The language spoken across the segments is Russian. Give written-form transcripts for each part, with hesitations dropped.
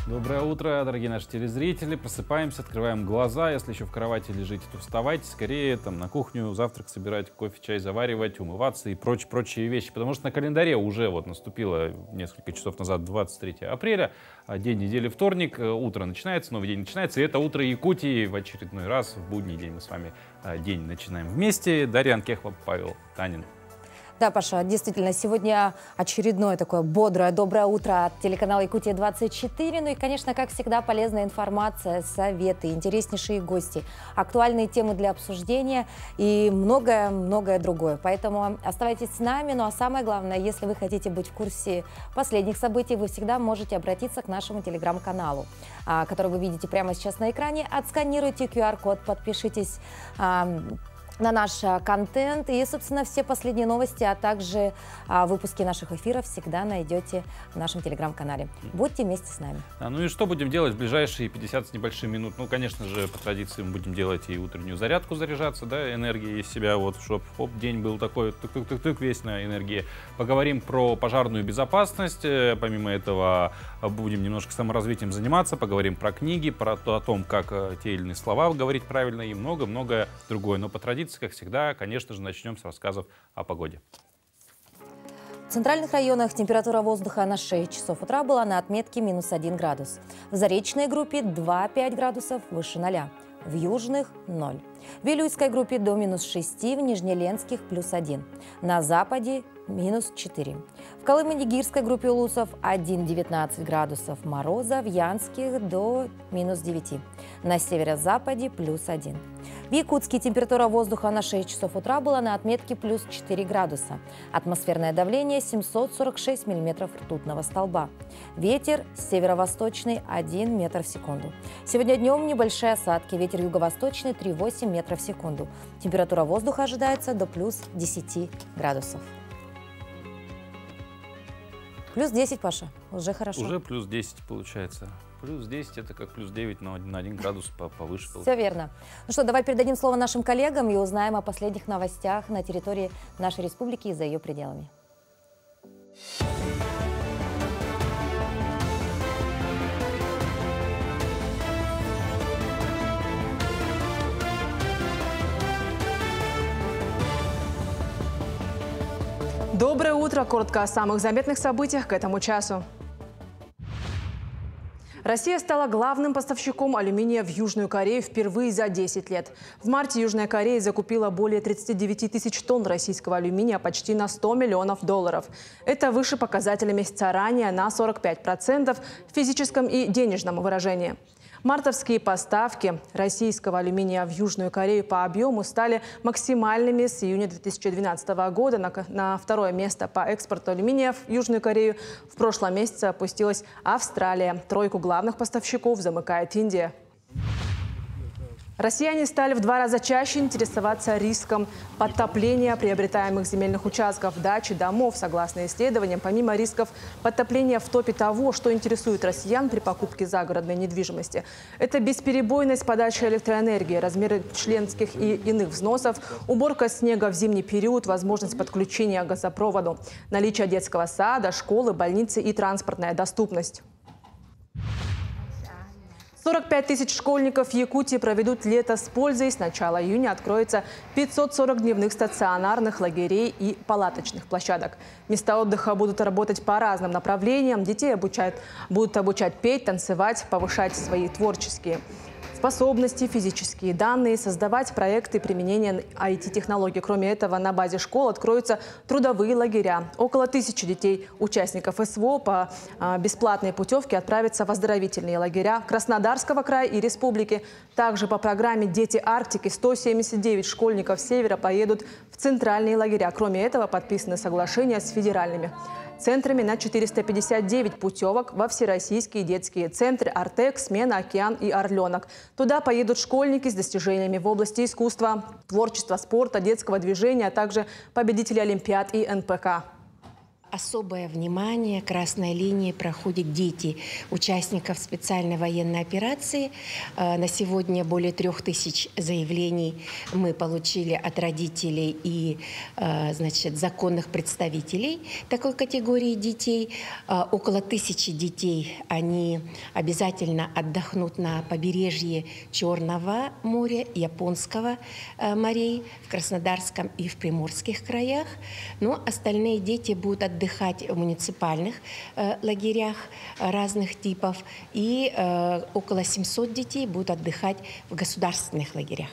Доброе утро, дорогие наши телезрители. Просыпаемся, открываем глаза. Если еще в кровати лежите, то вставайте скорее, там на кухню, завтрак собирать, кофе, чай заваривать, умываться и прочие вещи. Потому что на календаре уже вот наступило несколько часов назад 23 апреля, день недели вторник, утро начинается, новый день начинается. И это утро Якутии в очередной раз, в будний день мы с вами день начинаем вместе. Дарья Анкехова, Павел Танин. Да, Паша, действительно, сегодня очередное такое бодрое, доброе утро от телеканала «Якутия-24». Ну и, конечно, как всегда, полезная информация, советы, интереснейшие гости, актуальные темы для обсуждения и многое-многое другое. Поэтому оставайтесь с нами. Ну а самое главное, если вы хотите быть в курсе последних событий, вы всегда можете обратиться к нашему телеграм-каналу, который вы видите прямо сейчас на экране. Отсканируйте QR-код, подпишитесь на наш контент и, собственно, все последние новости, а также выпуски наших эфиров всегда найдете в нашем телеграм-канале. Будьте вместе с нами. Ну и что будем делать в ближайшие 50 с небольшим минут? Ну, конечно же, по традиции мы будем делать и утреннюю зарядку, заряжаться, да, энергией из себя, вот, чтобы день был такой, тык-тык-тык, весь на энергии. Поговорим про пожарную безопасность, помимо этого будем немножко саморазвитием заниматься, поговорим про книги, о том, как те или иные слова говорить правильно и многое другое. Но по традиции, как всегда, конечно же, начнем с рассказов о погоде. В центральных районах температура воздуха на 6 часов утра была на отметке -1 градус. В заречной группе 2-5 градусов выше 0. В южных – 0. В Вилюйской группе до -6, в Нижнеленских – +1. На западе – -4. В Колымо-Нигирской группе улусов 1-19 градусов мороза, в Янских до -9. На северо-западе +1. В Якутске температура воздуха на 6 часов утра была на отметке +4 градуса. Атмосферное давление 746 миллиметров ртутного столба. Ветер северо-восточный 1 метр в секунду. Сегодня днем небольшие осадки. Ветер юго-восточный 3,8 метров в секунду. Температура воздуха ожидается до +10 градусов. +10, Паша. Уже хорошо. Уже +10 получается. +10 это как +9, но на 1 градус повыше. Все верно. Ну что, давай передадим слово нашим коллегам и узнаем о последних новостях на территории нашей республики и за ее пределами. Доброе утро. Коротко о самых заметных событиях к этому часу. Россия стала главным поставщиком алюминия в Южную Корею впервые за 10 лет. В марте Южная Корея закупила более 39 тысяч тонн российского алюминия почти на $100 миллионов. Это выше показателя месяца ранее на 45% в физическом и денежном выражении. Мартовские поставки российского алюминия в Южную Корею по объему стали максимальными с июня 2012 года. На второе место по экспорту алюминия в Южную Корею в прошлом месяце опустилась Австралия. Тройку главных поставщиков замыкает Индия. Россияне стали в 2 раза чаще интересоваться риском подтопления приобретаемых земельных участков, дач и домов. Согласно исследованиям, помимо рисков подтопления в топе того, что интересует россиян при покупке загородной недвижимости, это бесперебойность подачи электроэнергии, размеры членских и иных взносов, уборка снега в зимний период, возможность подключения к газопроводу, наличие детского сада, школы, больницы и транспортная доступность. 45 тысяч школьников в Якутии проведут лето с пользой. С начала июня откроется 540 дневных стационарных лагерей и палаточных площадок. Места отдыха будут работать по разным направлениям. Детей будут обучать петь, танцевать, повышать свои творческие способности, физические данные, создавать проекты применения IT-технологий. Кроме этого, на базе школ откроются трудовые лагеря. Около 1000 детей, участников СВО, по бесплатной путевке отправятся в оздоровительные лагеря Краснодарского края и республики. Также по программе «Дети Арктики» 179 школьников Севера поедут в центральные лагеря. Кроме этого, подписаны соглашения с федеральными центрами на 459 путевок во всероссийские детские центры «Артек», «Смена», «Океан» и «Орленок». Туда поедут школьники с достижениями в области искусства, творчества, спорта, детского движения, а также победители олимпиад и НПК. Особое внимание красной линии проходят дети участников специальной военной операции. На сегодня более 3000 заявлений мы получили от родителей и законных представителей такой категории детей. Около 1000 детей, они обязательно отдохнут на побережье Черного моря, Японского морей, в Краснодарском и в Приморских краях. Но остальные дети будут отдыхать в муниципальных лагерях разных типов, и около 700 детей будут отдыхать в государственных лагерях.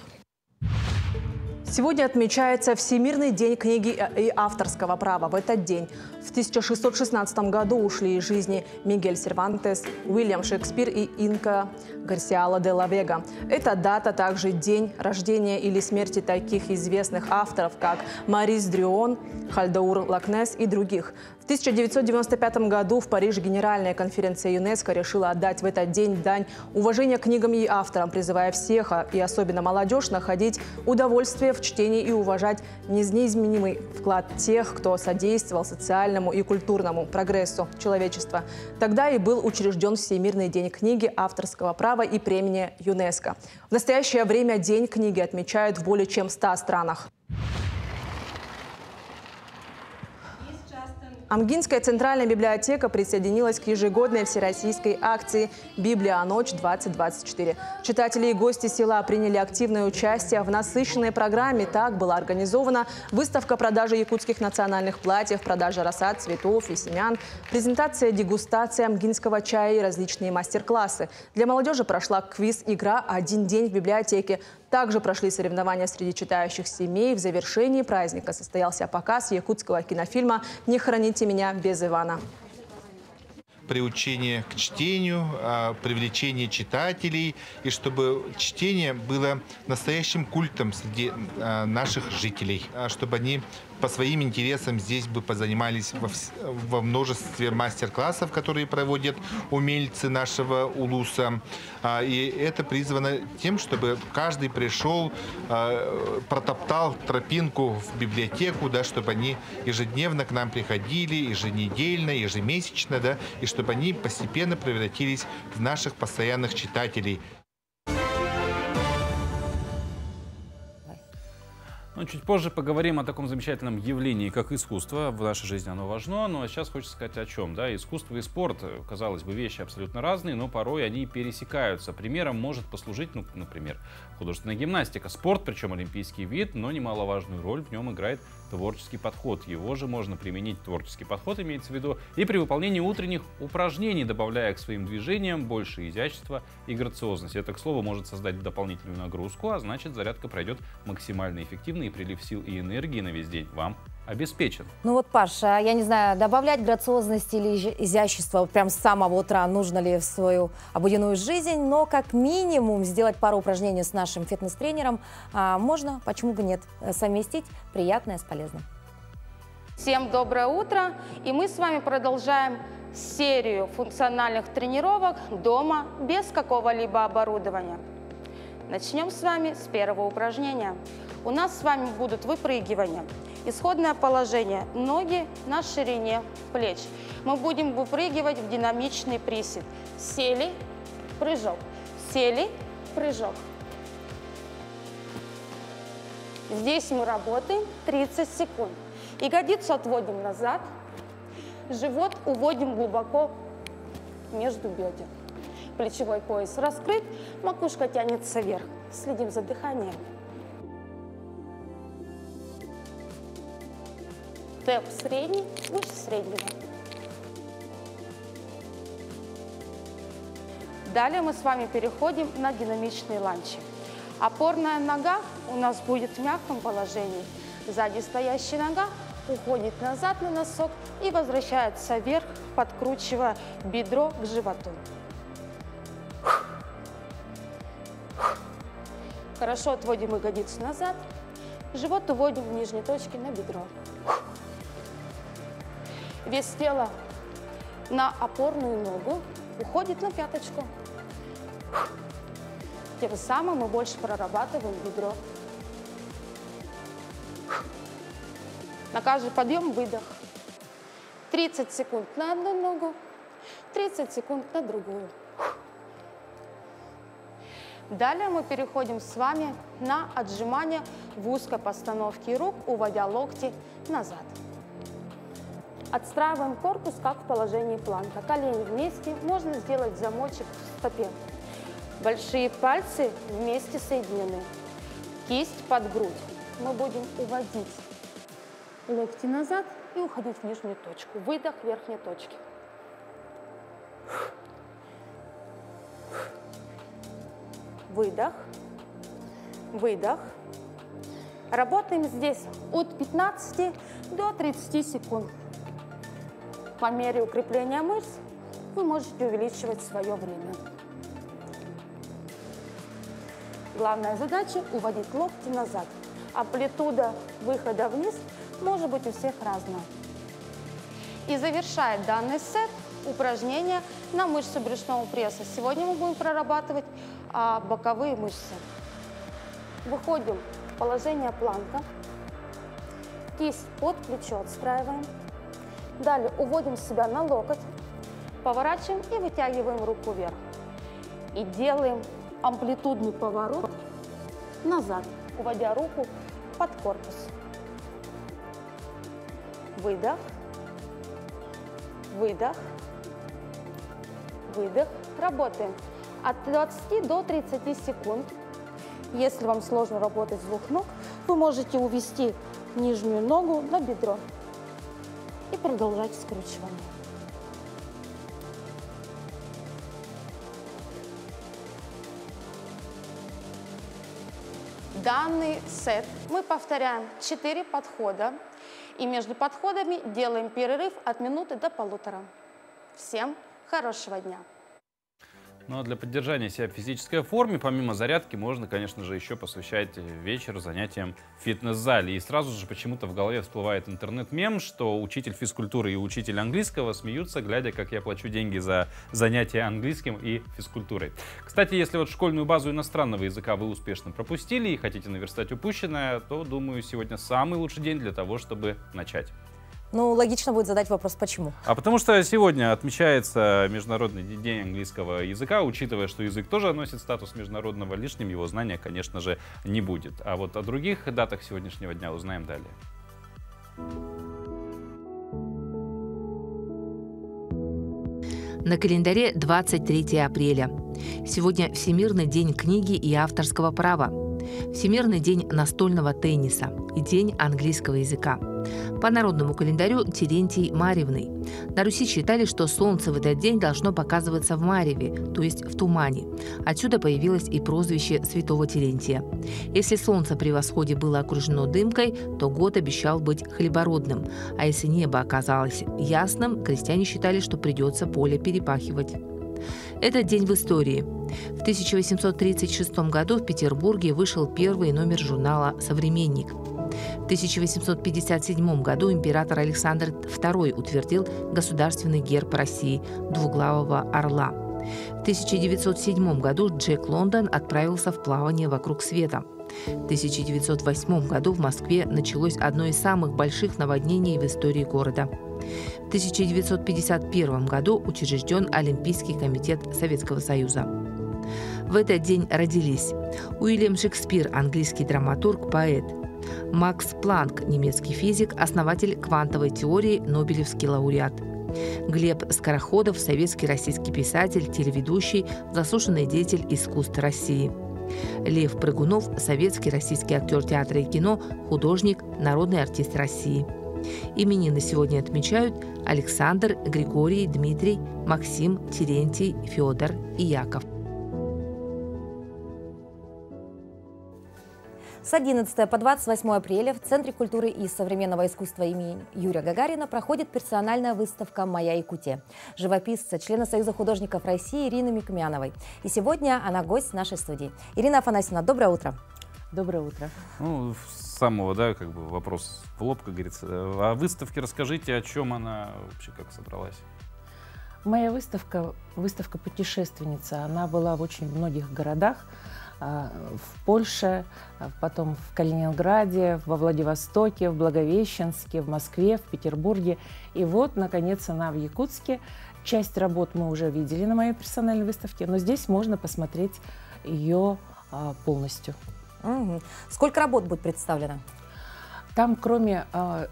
Сегодня отмечается Всемирный день книги и авторского права. В этот день в 1616 году ушли из жизни Мигель Сервантес, Уильям Шекспир и Инка Гарсиала де ла Вега. Эта дата также день рождения или смерти таких известных авторов, как Марис Дрюон, Хальдаур Лакнес и других. В 1995 году в Париже Генеральная конференция ЮНЕСКО решила отдать в этот день дань уважения книгам и авторам, призывая всех, и особенно молодежь, находить удовольствие в чтении и уважать неизменимый вклад тех, кто содействовал социальному и культурному прогрессу человечества. Тогда и был учрежден Всемирный день книги, авторского права и премия ЮНЕСКО. В настоящее время День книги отмечают в более чем 100 странах. Амгинская центральная библиотека присоединилась к ежегодной всероссийской акции «Библия-ночь-2024». Читатели и гости села приняли активное участие в насыщенной программе. Так была организована выставка продажи якутских национальных платьев, продажа рассад, цветов и семян, презентация, дегустация амгинского чая и различные мастер-классы. Для молодежи прошла квиз-игра «Один день в библиотеке». Также прошли соревнования среди читающих семей. В завершении праздника состоялся показ якутского кинофильма «Не храните меня без Ивана». Приучение к чтению, привлечение читателей, и чтобы чтение было настоящим культом среди наших жителей, чтобы они по своим интересам здесь бы позанимались во множестве мастер-классов, которые проводят умельцы нашего улуса. И это призвано тем, чтобы каждый пришел, протоптал тропинку в библиотеку, да, чтобы они ежедневно к нам приходили, еженедельно, ежемесячно, да, и чтобы они постепенно превратились в наших постоянных читателей. Ну, чуть позже поговорим о таком замечательном явлении, как искусство. В нашей жизни оно важно, но сейчас хочется сказать о чем. Да? Искусство и спорт, казалось бы, вещи абсолютно разные, но порой они пересекаются. Примером может послужить, например, художественная гимнастика. Спорт, причем олимпийский вид, но немаловажную роль в нем играет творческий подход. Его же можно применить, творческий подход имеется в виду, и при выполнении утренних упражнений, добавляя к своим движениям больше изящества и грациозности. Это, к слову, может создать дополнительную нагрузку, а значит, зарядка пройдет максимально эффективно, и прилив сил и энергии на весь день вам обеспечен. Ну вот, Паша, я не знаю, добавлять грациозность или изящество вот прям с самого утра нужно ли в свою обыденную жизнь, но как минимум сделать пару упражнений с нашим фитнес-тренером можно, почему бы нет, совместить приятное с полезным. Всем доброе утро, и мы с вами продолжаем серию функциональных тренировок дома без какого-либо оборудования. Начнем с вами с первого упражнения. У нас с вами будут выпрыгивания. Исходное положение. Ноги на ширине плеч. Мы будем выпрыгивать в динамичный присед. Сели, прыжок. Сели, прыжок. Здесь мы работаем 30 секунд. Ягодицу отводим назад. Живот уводим глубоко между бедер. Плечевой пояс раскрыт, макушка тянется вверх. Следим за дыханием. Темп средний, выше среднего. Далее мы с вами переходим на динамичные ланчи. Опорная нога у нас будет в мягком положении. Сзади стоящая нога уходит назад на носок и возвращается вверх, подкручивая бедро к животу. Хорошо отводим ягодицу назад. Живот уводим в нижней точке на бедро. Вес тела на опорную ногу уходит на пяточку. Тем самым мы больше прорабатываем бедро. На каждый подъем выдох. 30 секунд на одну ногу, 30 секунд на другую. Далее мы переходим с вами на отжимания в узкой постановке рук, уводя локти назад. Отстраиваем корпус, как в положении планка. Колени вместе, можно сделать замочек в стопе. Большие пальцы вместе соединены. Кисть под грудь. Мы будем уводить локти назад и уходить в нижнюю точку. Выдох верхней точки. Выдох. Выдох. Работаем здесь от 15 до 30 секунд. По мере укрепления мышц вы можете увеличивать свое время. Главная задача – уводить локти назад. Амплитуда выхода вниз может быть у всех разная. И завершает данный сет упражнение на мышцы брюшного пресса. Сегодня мы будем прорабатывать боковые мышцы. Выходим в положение планка. Кисть под плечо отстраиваем. Далее уводим себя на локоть, поворачиваем и вытягиваем руку вверх. И делаем амплитудный поворот назад, уводя руку под корпус. Выдох, выдох, выдох. Работаем от 20 до 30 секунд. Если вам сложно работать с двух ног, вы можете увести нижнюю ногу на бедро и продолжать скручивание. Данный сет мы повторяем 4 подхода. И между подходами делаем перерыв от минуты до полутора. Всем хорошего дня! Ну а для поддержания себя в физической форме, помимо зарядки, можно, конечно же, еще посвящать вечер занятиям в фитнес-зале. И сразу же почему-то в голове всплывает интернет-мем, что учитель физкультуры и учитель английского смеются, глядя, как я плачу деньги за занятия английским и физкультурой. Кстати, если вот школьную базу иностранного языка вы успешно пропустили и хотите наверстать упущенное, то, думаю, сегодня самый лучший день для того, чтобы начать. Ну, логично будет задать вопрос, почему? А потому что сегодня отмечается Международный день английского языка. Учитывая, что язык тоже носит статус международного, лишним его знания, конечно же, не будет. А вот о других датах сегодняшнего дня узнаем далее. На календаре 23 апреля. Сегодня Всемирный день книги и авторского права, Всемирный день настольного тенниса и День английского языка. По народному календарю Терентий Марьевный. На Руси считали, что солнце в этот день должно показываться в мареве, то есть в тумане. Отсюда появилось и прозвище святого Терентия. Если солнце при восходе было окружено дымкой, то год обещал быть хлебородным. А если небо оказалось ясным, крестьяне считали, что придется поле перепахивать. Этот день в истории. В 1836 году в Петербурге вышел первый номер журнала «Современник». В 1857 году император Александр II утвердил государственный герб России – двуглавого орла. В 1907 году Джек Лондон отправился в плавание вокруг света. В 1908 году в Москве началось одно из самых больших наводнений в истории города. В 1951 году учрежден Олимпийский комитет Советского Союза. В этот день родились Уильям Шекспир, английский драматург, поэт; Макс Планк, немецкий физик, основатель квантовой теории, нобелевский лауреат; Глеб Скороходов, советский российский писатель, телеведущий, заслуженный деятель искусств России; Лев Прыгунов, советский российский актер театра и кино, художник, народный артист России. Именины сегодня отмечают Александр, Григорий, Дмитрий, Максим, Терентий, Федор и Яков. С 11 по 28 апреля в Центре культуры и современного искусства имени Юрия Гагарина проходит персональная выставка «Моя Якутия» живописца, члена Союза художников России Ирины Микмяновой. И сегодня она гость нашей студии. Ирина Афанасьевна, доброе утро. Доброе утро. Ну, с самого, вопрос в лоб, как говорится. О выставке расскажите, о чем она вообще, как собралась? Моя выставка «Путешественница», она была в очень многих городах. в Польше, потом в Калининграде, во Владивостоке, в Благовещенске, в Москве, в Петербурге. И вот, наконец, она в Якутске. Часть работ мы уже видели на моей персональной выставке, но здесь можно посмотреть ее полностью. Угу. Сколько работ будет представлено? Там, кроме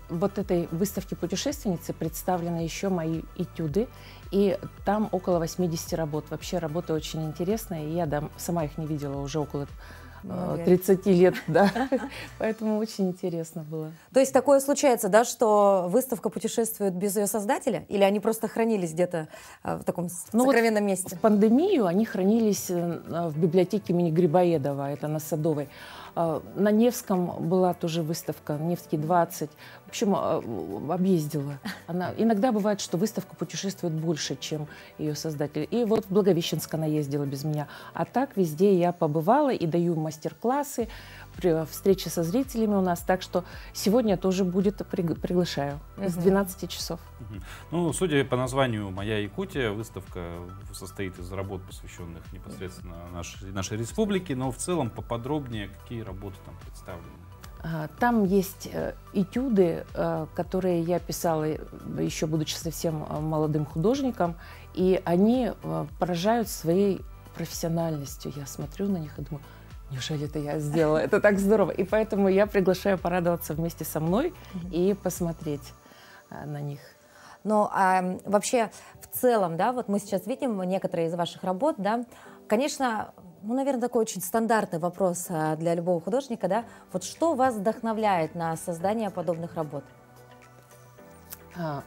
вот этой выставки путешественницы, представлены еще мои этюды, и там около 80 работ. Вообще работы очень интересные, я сама их не видела уже около 30 лет, да, поэтому очень интересно было. То есть такое случается, да, что выставка путешествует без ее создателя, или они просто хранились где-то в таком сокровенном месте? В пандемию они хранились в библиотеке имени Грибоедова, это на Садовой. На Невском была тоже выставка, Невский 20. В общем, объездила. Иногда бывает, что выставка путешествует больше, чем ее создатель. И вот в Благовещенск она ездила без меня. А так везде я побывала и даю мастер-классы, встречи со зрителями у нас. Так что сегодня тоже будет, приглашаю, с 12 часов. Ну, судя по названию «Моя Якутия», выставка состоит из работ, посвященных непосредственно нашей республике, но в целом поподробнее, какие работы там представлены? Там есть этюды, которые я писала еще будучи совсем молодым художником, и они поражают своей профессиональностью. Я смотрю на них и думаю, неужели это я сделала? Это так здорово. И поэтому я приглашаю порадоваться вместе со мной и посмотреть на них. Ну, а вообще, в целом, да, вот мы сейчас видим некоторые из ваших работ, да, конечно, ну, наверное, такой очень стандартный вопрос для любого художника, да, вот что вас вдохновляет на создание подобных работ?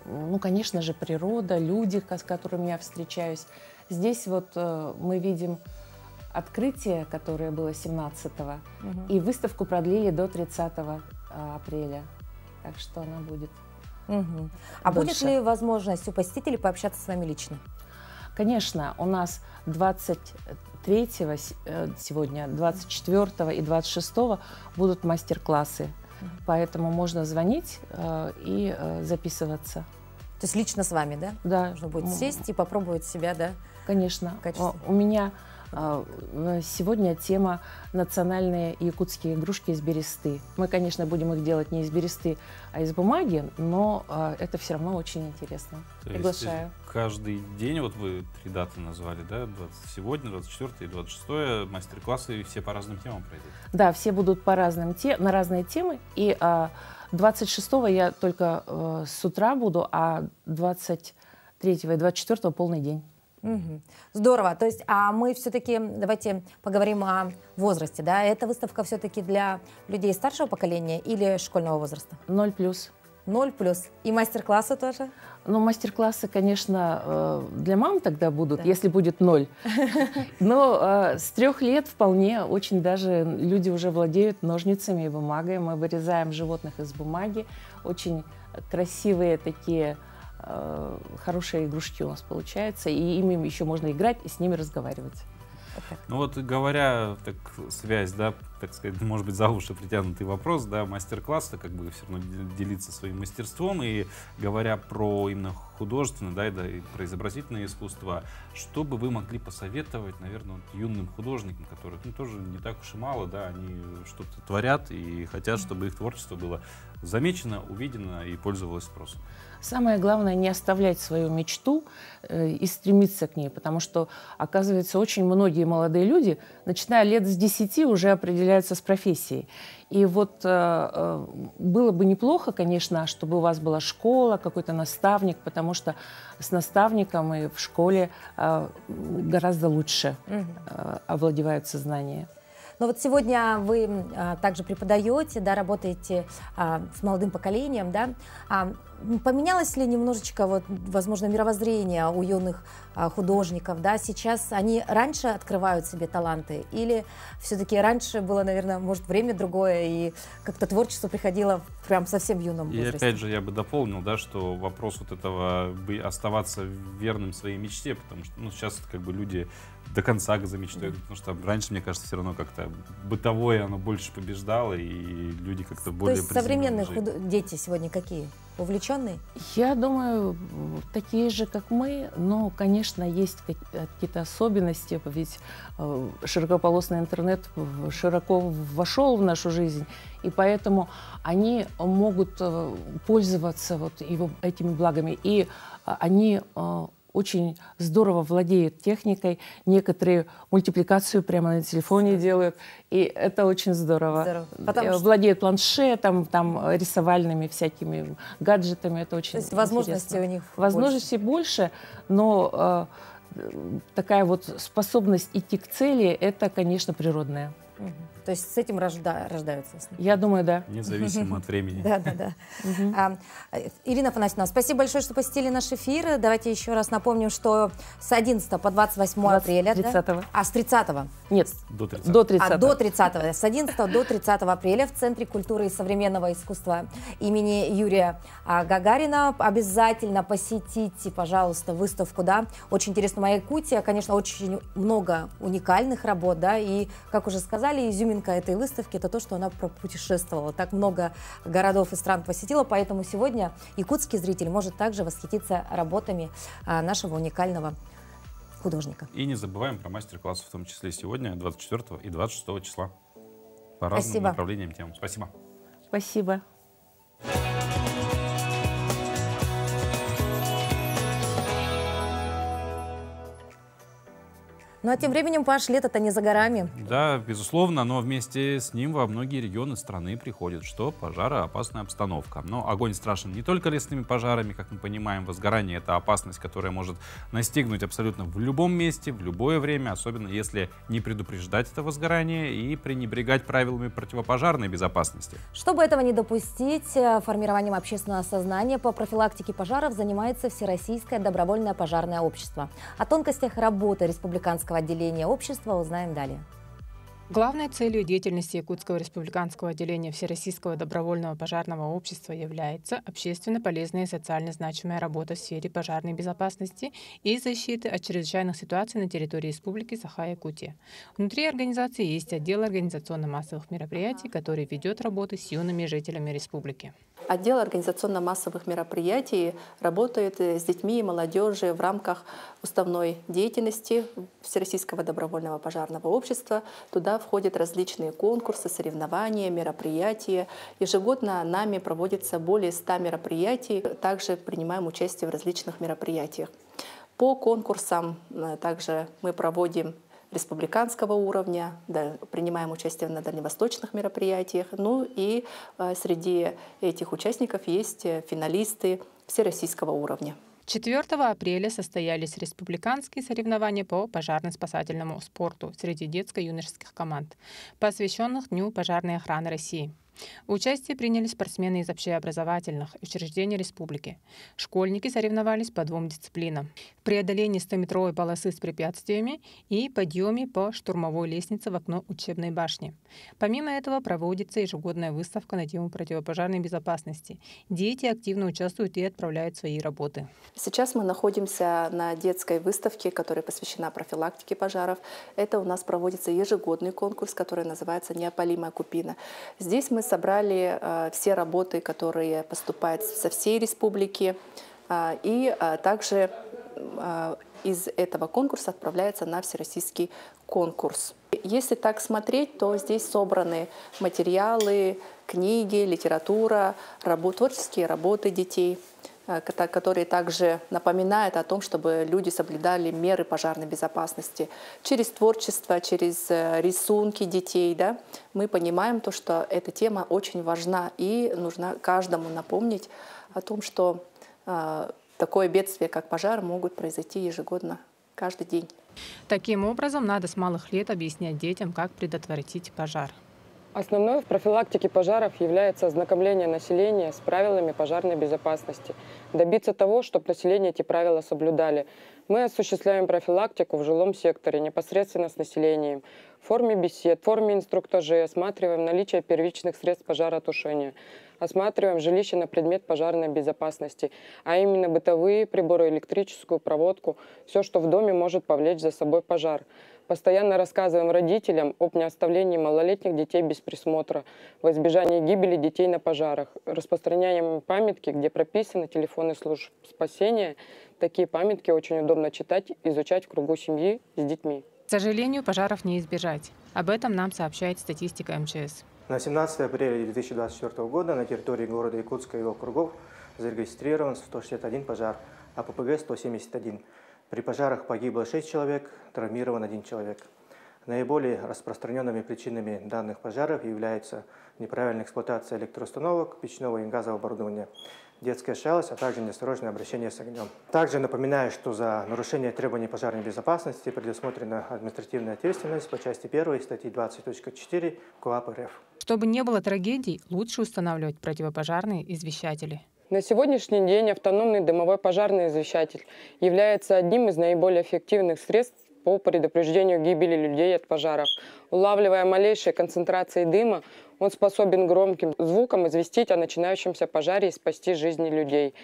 Ну, конечно же, природа, люди, с которыми я встречаюсь. Здесь вот мы видим открытие, которое было 17-го, и выставку продлили до 30 апреля, так что она будет. А будет ли возможность у посетителей пообщаться с вами лично? Конечно, у нас 23-го сегодня, 24-го и 26-го будут мастер-классы, поэтому можно звонить и записываться. То есть лично с вами, да? Да. Можно будет сесть и попробовать себя, да? Конечно. У меня сегодня тема «Национальные якутские игрушки из бересты». Мы, конечно, будем их делать не из бересты, а из бумаги, но это все равно очень интересно. Приглашаю. Каждый день, вот вы 3 даты назвали, да? Сегодня, 24 и 26 мастер-классы, все по разным темам пройдут? Да, все будут по разным на разные темы. И 26-го я только с утра буду, а 23-го и 24-го полный день. Здорово. То есть, а мы все-таки давайте поговорим о возрасте, да? Эта выставка все-таки для людей старшего поколения или школьного возраста? 0+. 0+. И мастер-классы тоже? Ну, мастер-классы, конечно, для мам тогда будут, да, если будет 0. Но с 3 лет вполне очень даже люди уже владеют ножницами и бумагой. Мы вырезаем животных из бумаги. Очень красивые такие хорошие игрушки у нас получаются, и ими еще можно играть и с ними разговаривать. Ну вот говоря, так, связь, да, так сказать, может быть, за уши притянутый вопрос, да, мастер-класс, как бы все равно делиться своим мастерством, и говоря про именно художественное, да, и про изобразительное искусство, что бы вы могли посоветовать, наверное, вот юным художникам, которых, ну, тоже не так уж и мало, да, они что-то творят и хотят, чтобы их творчество было замечено, увидено и пользовалось спросом? Самое главное — не оставлять свою мечту и стремиться к ней, потому что, оказывается, очень многие молодые люди, начиная лет с 10, уже определяются с профессией. И вот было бы неплохо, конечно, чтобы у вас была школа, какой-то наставник, потому что с наставником и в школе гораздо лучше овладеваются знания. Но вот сегодня вы также преподаете, да, работаете с молодым поколением, да. Поменялось ли немножечко, вот, возможно, мировоззрение у юных художников, да? Сейчас они раньше открывают себе таланты или все-таки раньше было, наверное, может, время другое и как-то творчество приходило прям совсем в юном возрасте? И опять же я бы дополнил, да, что вопрос вот этого оставаться верным своей мечте, потому что, ну, сейчас как бы люди до конца замечтают, потому что раньше, мне кажется, все равно как-то бытовое оно больше побеждало, и люди как-то более... То есть современные дети сегодня какие увлеченные? Я думаю, такие же, как мы, но, конечно, есть какие-то особенности, ведь широкополосный интернет широко вошел в нашу жизнь, и поэтому они могут пользоваться вот этими благами, и они очень здорово владеют техникой, некоторые мультипликацию прямо на телефоне делают, и это очень здорово. Владеют планшетом, там, рисовальными всякими гаджетами, это очень интересно. Возможностей у них возможностей больше, но такая вот способность идти к цели, это, конечно, природная. То есть с этим рождаются? Я думаю, да. Независимо от времени. Да. Ирина Афанасьевна, спасибо большое, что посетили наш эфир. Давайте еще раз напомним, что с 11 по 28 апреля... 30-го. А, с 30-го? Нет, до 30-го. До 30-го. До 30-го. С 11 до 30 апреля в Центре культуры и современного искусства имени Юрия Гагарина. Обязательно посетите, пожалуйста, выставку, да. Очень интересно, моя Якутия, конечно, очень много уникальных работ, да, и, как уже сказали, изюминка этой выставки — это то, что она пропутешествовала. Так много городов и стран посетила, поэтому сегодня якутский зритель может также восхититься работами нашего уникального художника. И не забываем про мастер-классы, в том числе сегодня, 24 и 26 числа. По разным направлениям, темам. Спасибо. Спасибо. Ну а тем временем, Паш, лето-то не за горами. Да, безусловно, но вместе с ним во многие регионы страны приходит, что пожароопасная обстановка. Но огонь страшен не только лесными пожарами, как мы понимаем, возгорание — это опасность, которая может настигнуть абсолютно в любом месте, в любое время, особенно если не предупреждать это возгорание и пренебрегать правилами противопожарной безопасности. Чтобы этого не допустить, формированием общественного сознания по профилактике пожаров занимается Всероссийское добровольное пожарное общество. О тонкостях работы республиканского отделения общества узнаем далее. Главной целью деятельности Якутского республиканского отделения Всероссийского добровольного пожарного общества является общественно полезная и социально значимая работа в сфере пожарной безопасности и защиты от чрезвычайных ситуаций на территории Республики Саха-Якутия. Внутри организации есть отдел организационно-массовых мероприятий, который ведет работу с юными жителями республики. Отдел организационно-массовых мероприятий работает с детьми и молодежью в рамках уставной деятельности Всероссийского добровольного пожарного общества. Туда входят различные конкурсы, соревнования, мероприятия. Ежегодно нами проводится более 100 мероприятий. Также принимаем участие в различных мероприятиях. По конкурсам также мы проводим республиканского уровня, да, принимаем участие на дальневосточных мероприятиях. Ну и среди этих участников есть финалисты всероссийского уровня. 4 апреля состоялись республиканские соревнования по пожарно-спасательному спорту среди детско-юношеских команд, посвященных Дню пожарной охраны России. В участие приняли спортсмены из общеобразовательных учреждений республики. Школьники соревновались по 2 дисциплинам: в преодолении 100-метровой полосы с препятствиями и подъеме по штурмовой лестнице в окно учебной башни. Помимо этого проводится ежегодная выставка на тему противопожарной безопасности. Дети активно участвуют и отправляют свои работы. Сейчас мы находимся на детской выставке, которая посвящена профилактике пожаров. Это у нас проводится ежегодный конкурс, который называется «Неопалимая купина». Здесь мы собрали все работы, которые поступают со всей республики, и также из этого конкурса отправляется на всероссийский конкурс. Если так смотреть, то здесь собраны материалы, книги, литература, творческие работы детей, которые также напоминают о том, чтобы люди соблюдали меры пожарной безопасности. Через творчество, через рисунки детей, да, мы понимаем то, что эта тема очень важна, и нужно каждому напомнить о том, что такое бедствие, как пожар, могут произойти ежегодно, каждый день. Таким образом, надо с малых лет объяснять детям, как предотвратить пожар. Основной в профилактике пожаров является ознакомление населения с правилами пожарной безопасности. Добиться того, чтобы население эти правила соблюдали. Мы осуществляем профилактику в жилом секторе непосредственно с населением. В форме бесед, в форме инструктажей осматриваем наличие первичных средств пожаротушения. осматриваем жилище на предмет пожарной безопасности, а именно бытовые приборы, электрическую проводку, все, что в доме может повлечь за собой пожар. Постоянно рассказываем родителям об неоставлении малолетних детей без присмотра, во избежание гибели детей на пожарах. Распространяем памятки, где прописаны телефоны служб спасения. Такие памятки очень удобно читать, изучать в кругу семьи с детьми. К сожалению, пожаров не избежать. Об этом нам сообщает статистика МЧС. На 17 апреля 2024 года на территории города Якутска и его округов зарегистрирован 161 пожар, а ППГ 171. При пожарах погибло 6 человек, травмирован 1 человек. Наиболее распространенными причинами данных пожаров являются неправильная эксплуатация электроустановок, печного и газового оборудования, детская шалость, а также неосторожное обращение с огнем. Также напоминаю, что за нарушение требований пожарной безопасности предусмотрена административная ответственность по части 1 статьи 20.4 КоАП РФ. Чтобы не было трагедий, лучше устанавливать противопожарные извещатели. На сегодняшний день автономный дымовой пожарный извещатель является одним из наиболее эффективных средств по предупреждению гибели людей от пожаров. Улавливая малейшие концентрации дыма, он способен громким звуком известить о начинающемся пожаре и спасти жизни людей.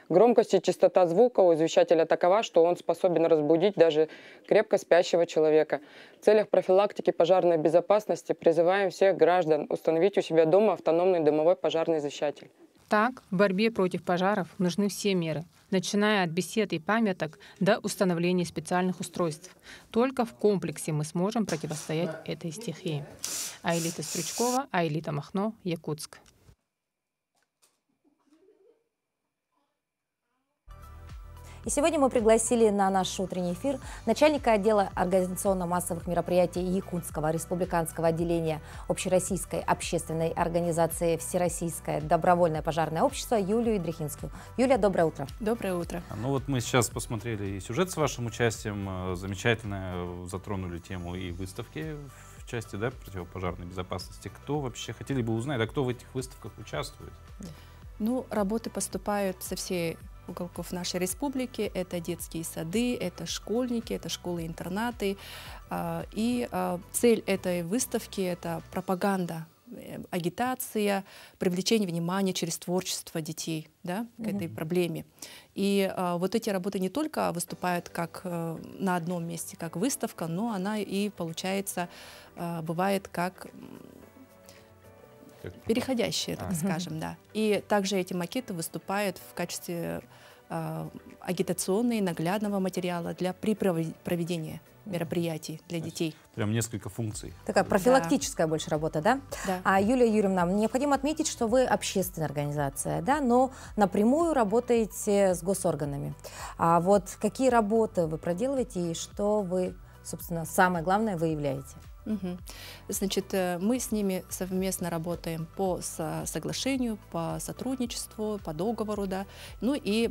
Громкость и частота звука у извещателя такова, что он способен разбудить даже крепко спящего человека. В целях профилактики пожарной безопасности призываем всех граждан установить у себя дома автономный дымовой пожарный извещатель. Так, в борьбе против пожаров нужны все меры, начиная от бесед и памяток до установления специальных устройств. Только в комплексе мы сможем противостоять этой стихии. Аэлита Стручкова, Аэлита Махно, Якутск. И сегодня мы пригласили на наш утренний эфир начальника отдела организационно-массовых мероприятий Якутского республиканского отделения Общероссийской общественной организации «Всероссийское добровольное пожарное общество» Юлию Идрихинскую. Юлия, доброе утро. Доброе утро. Ну вот мы сейчас посмотрели и сюжет с вашим участием, замечательно затронули тему и выставки в части, да, противопожарной безопасности. Кто вообще, хотели бы узнать, а кто в этих выставках участвует? Ну, работы поступают со всей уголков нашей республики. Это детские сады, это школьники, это школы-интернаты. И цель этой выставки — это пропаганда, агитация, привлечение внимания через творчество детей, да, к этой проблеме. И вот эти работы не только выступают как на одном месте, как выставка, но она и, получается, бывает как переходящие, так скажем, да. И также эти макеты выступают в качестве агитационного и наглядного материала при проведении мероприятий для детей. Прям несколько функций. Такая профилактическая больше работа, да? Да. А Юлия Юрьевна, необходимо отметить, что вы общественная организация, да, но напрямую работаете с госорганами. А вот какие работы вы проделываете и что вы, собственно, самое главное, выявляете? Значит, мы с ними совместно работаем по соглашению, по сотрудничеству, по договору, да, ну и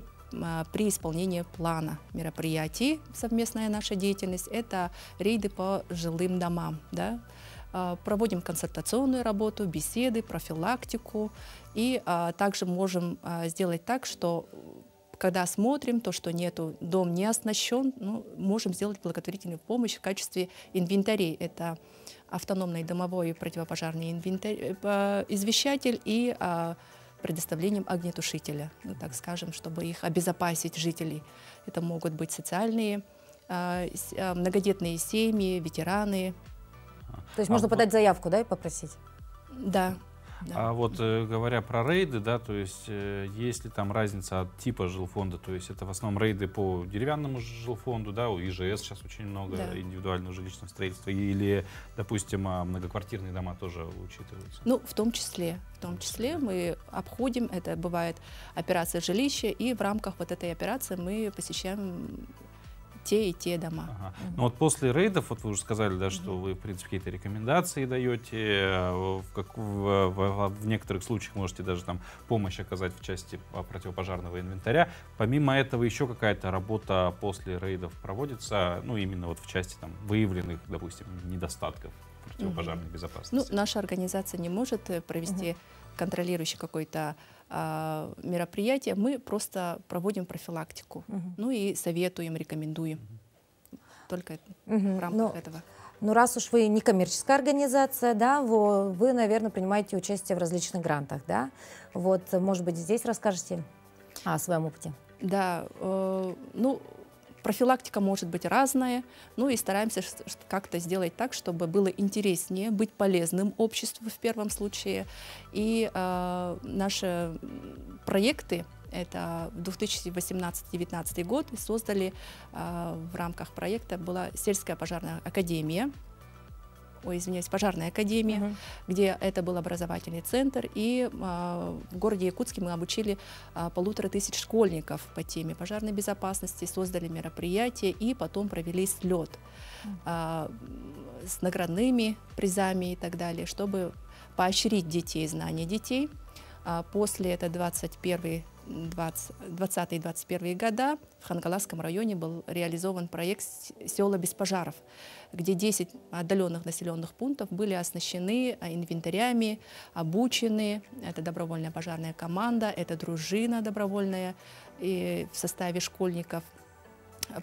при исполнении плана мероприятий совместная наша деятельность — это рейды по жилым домам, да. Проводим консультационную работу, беседы, профилактику, и также можем сделать так, что когда смотрим то, что дом не оснащен, ну, можем сделать благотворительную помощь в качестве инвентарей. Это автономный домовой противопожарный извещатель и предоставлением огнетушителя, ну, так скажем, чтобы их обезопасить, жителей. Это могут быть социальные, многодетные семьи, ветераны. То есть можно подать заявку, да, и попросить? Да. Да. А вот говоря про рейды, да, то есть есть ли там разница от типа жилфонда, то есть это в основном рейды по деревянному жилфонду, да, у ИЖС сейчас очень много, да, индивидуального жилищного строительства, или, допустим, многоквартирные дома тоже учитываются? Ну, в том числе мы обходим, это бывает операция жилища, и в рамках вот этой операции мы посещаем те и те дома. Ага. Ну вот после рейдов, вот вы уже сказали, да, что вы, в принципе, какие-то рекомендации даете, в некоторых случаях можете даже там помощь оказать в части противопожарного инвентаря. Помимо этого еще какая-то работа после рейдов проводится, ну именно вот в части там выявленных, допустим, недостатков противопожарной безопасности? Ну, наша организация не может провести контролирующий какой-то мероприятие, мы просто проводим профилактику, ну и советуем, рекомендуем. Только в рамках этого. Ну, раз уж вы не коммерческая организация, да, вы, наверное, принимаете участие в различных грантах, да? Вот, может быть, здесь расскажете о своем опыте. Да, ну, профилактика может быть разная, ну и стараемся как-то сделать так, чтобы было интереснее, быть полезным обществу в первом случае. И наши проекты, это в 2018-2019 год, создали в рамках проекта была сельская пожарная академия, пожарная академия, где это был образовательный центр. И в городе Якутске мы обучили 1500 школьников по теме пожарной безопасности, создали мероприятия и потом провели слет с наградными призами и так далее, чтобы поощрить детей, знания детей. После этого 20-21 года в Хангаласском районе был реализован проект «Села без пожаров», где 10 отдаленных населенных пунктов были оснащены инвентарями, обучены. Это добровольная пожарная команда, это дружина добровольная и в составе школьников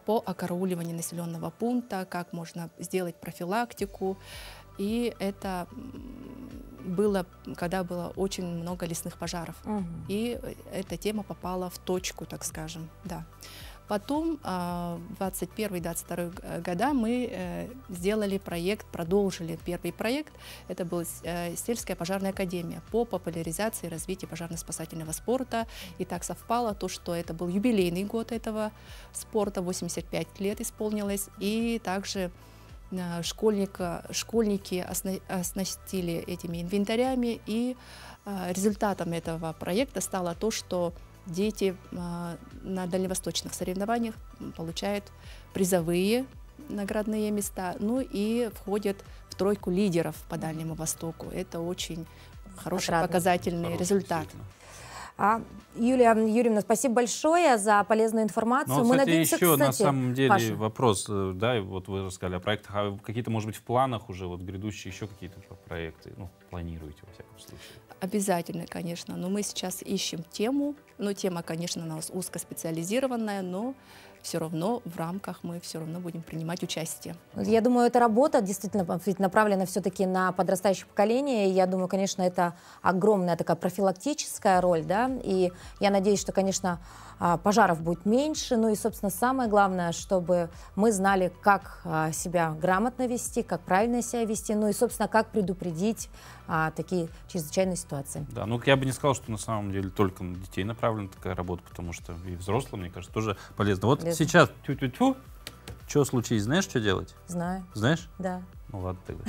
по окарауливанию населенного пункта, как можно сделать профилактику. И это было, когда было очень много лесных пожаров. И эта тема попала в точку, так скажем. Да. Потом, в 2021-2022 года мы сделали проект, продолжили первый проект. Это была сельская пожарная академия по популяризации и развитию пожарно-спасательного спорта. И так совпало то, что это был юбилейный год этого спорта, 85 лет исполнилось. И также школьники оснастили этими инвентарями, и результатом этого проекта стало то, что дети на дальневосточных соревнованиях получают призовые наградные места, ну и входят в тройку лидеров по Дальнему Востоку. Это очень хороший показательный результат. Юлия Юрьевна, спасибо большое за полезную информацию. Мы надеемся, еще на самом деле Паша. Вопрос, да, вот вы рассказали о проектах, а какие-то, может быть, в планах уже вот грядущие еще какие-то проекты, ну, планируете во всяком случае? Обязательно, конечно, но мы сейчас ищем тему, но тема, конечно, у нас узкоспециализированная, но все равно в рамках мы все равно будем принимать участие. Я думаю, эта работа действительно направлена все-таки на подрастающее поколение. Я думаю, конечно, это огромная такая профилактическая роль, да, и я надеюсь, что, конечно, пожаров будет меньше, ну и, собственно, самое главное, чтобы мы знали, как себя грамотно вести, как правильно себя вести, ну и, собственно, как предупредить такие чрезвычайные ситуации. Да, ну я бы не сказал, что на самом деле только на детей направлена такая работа, потому что и взрослым, мне кажется, тоже полезно. Вот сейчас тю-тю-тю, что случилось, знаешь, что делать? Знаю. Знаешь? Да. Ну ладно тогда.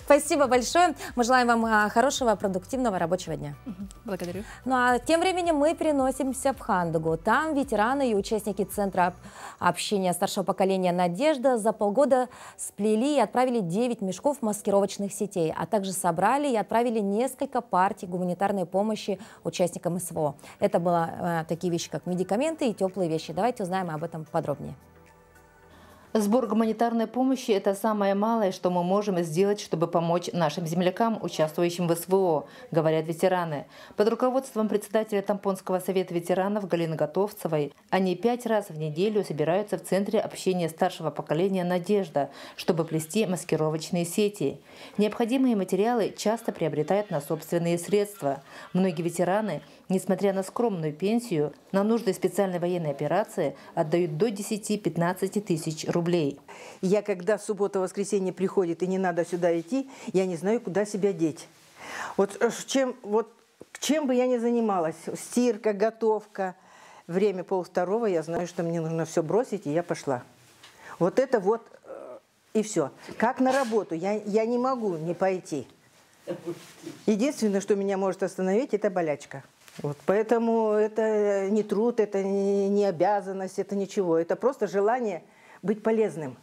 Спасибо большое. Мы желаем вам хорошего, продуктивного рабочего дня. Благодарю. Ну а тем временем мы переносимся в Хандыгу. Там ветераны и участники Центра общения старшего поколения «Надежда» за полгода сплели и отправили 9 мешков маскировочных сетей, а также собрали и отправили несколько партий гуманитарной помощи участникам СВО. Это были такие вещи, как медикаменты и теплые вещи. Давайте узнаем об этом подробнее. Сбор гуманитарной помощи – это самое малое, что мы можем сделать, чтобы помочь нашим землякам, участвующим в СВО, говорят ветераны. Под руководством председателя Тампонского совета ветеранов Галины Готовцевой они 5 раз в неделю собираются в Центре общения старшего поколения «Надежда», чтобы плести маскировочные сети. Необходимые материалы часто приобретают на собственные средства. Многие ветераны, несмотря на скромную пенсию, на нужды специальной военной операции отдают до 10-15 тысяч рублей. Я, когда в субботу-воскресенье приходит и не надо сюда идти, я не знаю, куда себя деть. Чем бы я ни занималась, стирка, готовка, время 1:30, я знаю, что мне нужно все бросить, и я пошла. И все. Как на работу, я не могу не пойти. Единственное, что меня может остановить, это болячка. Поэтому это не труд, это не обязанность, это ничего. Это просто желание быть полезным.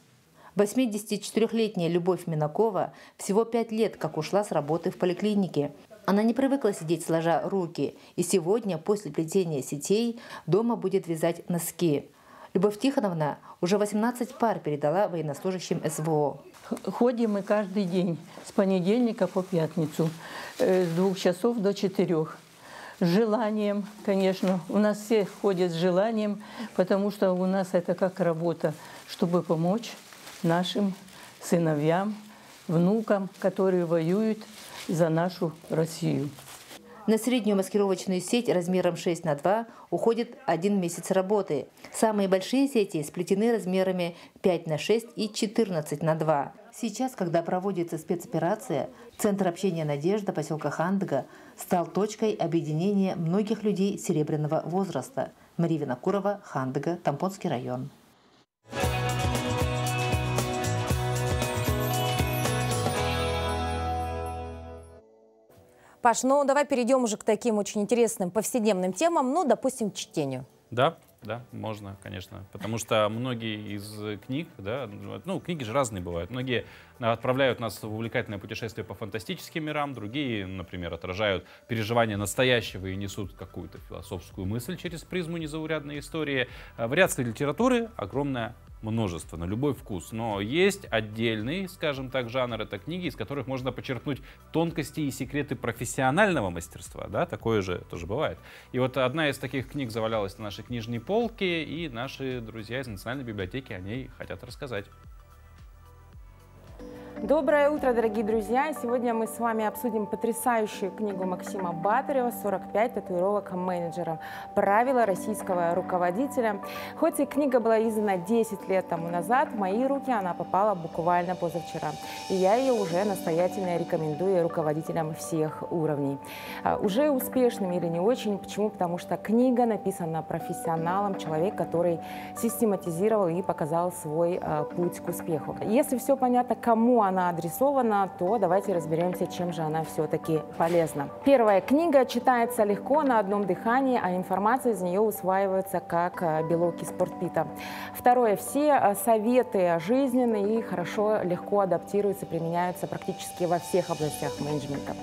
84-летняя Любовь Минакова всего 5 лет, как ушла с работы в поликлинике. Она не привыкла сидеть сложа руки, и сегодня, после плетения сетей, дома будет вязать носки. Любовь Тихоновна уже 18 пар передала военнослужащим СВО. Ходим мы каждый день, с понедельника по пятницу, с 2 часов до 4. С желанием, конечно. У нас все ходят с желанием, потому что у нас это как работа, чтобы помочь нашим сыновьям, внукам, которые воюют за нашу Россию. На среднюю маскировочную сеть размером 6х2 уходит 1 месяц работы. Самые большие сети сплетены размерами 5х6 и 14х2. Сейчас, когда проводится спецоперация, Центр общения «Надежда» поселка Хандыга стал точкой объединения многих людей серебряного возраста. Мария Винокурова, Хандыга, Тампонский район. Паш, ну давай перейдем уже к таким очень интересным повседневным темам, ну, допустим, чтению. Да, можно, конечно. Потому что многие из книг, да, ну, книги же разные бывают. Многие отправляют нас в увлекательное путешествие по фантастическим мирам, другие, например, отражают переживания настоящего и несут какую-то философскую мысль через призму незаурядной истории. Вариаций литературы огромное множество, на любой вкус. Но есть отдельный, скажем так, жанр — это книги, из которых можно почерпнуть тонкости и секреты профессионального мастерства. Да? Такое же тоже бывает. И вот одна из таких книг завалялась на нашей книжной полке, и наши друзья из Национальной библиотеки о ней хотят рассказать. Доброе утро, дорогие друзья! Сегодня мы с вами обсудим потрясающую книгу Максима Батырева «45 татуировок менеджера. Правила российского руководителя». Хоть и книга была издана 10 лет тому назад, в мои руки она попала буквально позавчера. И я ее уже настоятельно рекомендую руководителям всех уровней. Уже успешным или не очень. Почему? Потому что книга написана профессионалом, человек, который систематизировал и показал свой путь к успеху. Если все понятно, кому она адресована, то давайте разберемся, чем же она все-таки полезна. Первая книга читается легко, на одном дыхании, а информация из нее усваивается как белок из спортпита. Второе. Все советы жизненные и хорошо, легко адаптируются, применяются практически во всех областях менеджмента.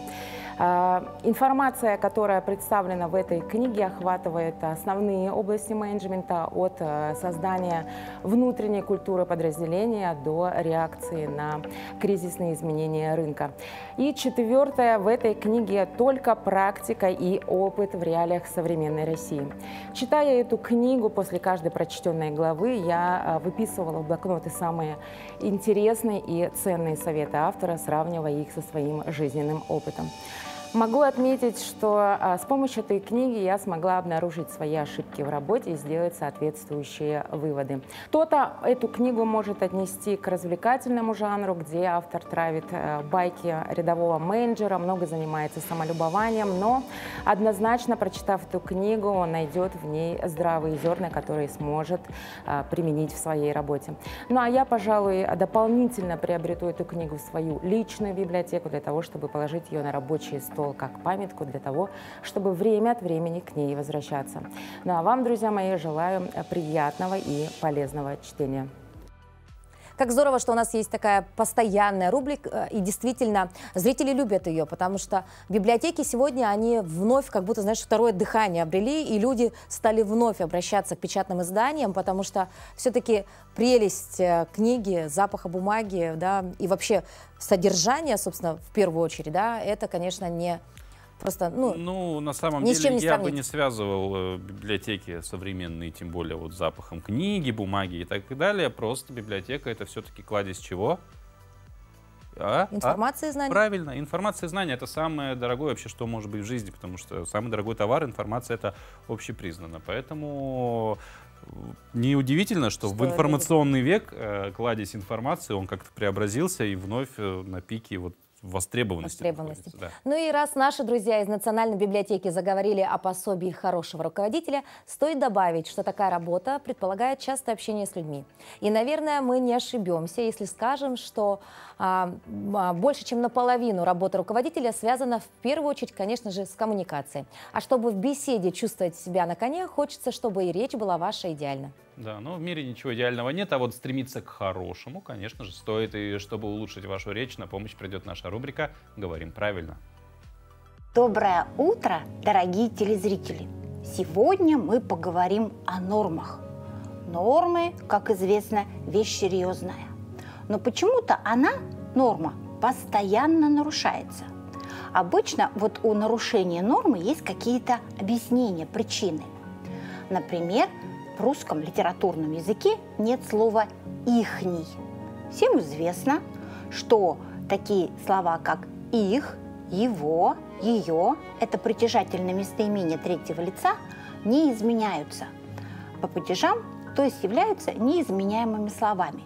Информация, которая представлена в этой книге, охватывает основные области менеджмента от создания внутренней культуры подразделения до реакции на кризисные изменения рынка. И четвертое, в этой книге только практика и опыт в реалиях современной России. Читая эту книгу, после каждой прочтенной главы я выписывала в блокноты самые интересные и ценные советы автора, сравнивая их со своим жизненным опытом. Могу отметить, что с помощью этой книги я смогла обнаружить свои ошибки в работе и сделать соответствующие выводы. Кто-то эту книгу может отнести к развлекательному жанру, где автор травит байки рядового менеджера, много занимается самолюбованием, но однозначно, прочитав эту книгу, он найдет в ней здравые зерна, которые сможет применить в своей работе. Ну а я, пожалуй, дополнительно приобрету эту книгу в свою личную библиотеку для того, чтобы положить ее на рабочий стол как памятку, для того, чтобы время от времени к ней возвращаться. Ну а вам, друзья мои, желаю приятного и полезного чтения. Как здорово, что у нас есть такая постоянная рубрика, и действительно зрители любят ее, потому что библиотеки сегодня, они вновь, как будто, знаешь, второе дыхание обрели, и люди стали вновь обращаться к печатным изданиям, потому что все-таки прелесть книги, запаха бумаги, да, и вообще содержание, собственно, в первую очередь, да, это, конечно, не... Просто, ну, на самом деле, я бы не связывал библиотеки современные, тем более вот с запахом книги, бумаги и так далее. Просто библиотека — это все-таки кладезь чего? Информация и знания. Правильно, информация и знания — это самое дорогое вообще, что может быть в жизни, потому что самый дорогой товар — информация — это общепризнано. Поэтому неудивительно, что в информационный век кладезь информации, он как-то преобразился и вновь на пике вот востребованности. Да. Ну и раз наши друзья из Национальной библиотеки заговорили о пособии хорошего руководителя, стоит добавить, что такая работа предполагает частое общение с людьми. И, наверное, мы не ошибемся, если скажем, что больше чем наполовину работы руководителя связана в первую очередь, конечно же, с коммуникацией. А чтобы в беседе чувствовать себя на коне, хочется, чтобы и речь была ваша идеальна. Да, но в мире ничего идеального нет, а вот стремиться к хорошему, конечно же, стоит. И чтобы улучшить вашу речь, на помощь придет наша рубрика «Говорим правильно». Доброе утро, дорогие телезрители! Сегодня мы поговорим о нормах. Нормы, как известно, вещь серьезная. Но почему-то она, норма, постоянно нарушается. Обычно вот у нарушения нормы есть какие-то объяснения, причины. Например, в русском литературном языке нет слова «ихний». Всем известно, что такие слова, как «их», «его», «ее» – это притяжательные местоимения третьего лица, не изменяются по падежам, то есть являются неизменяемыми словами.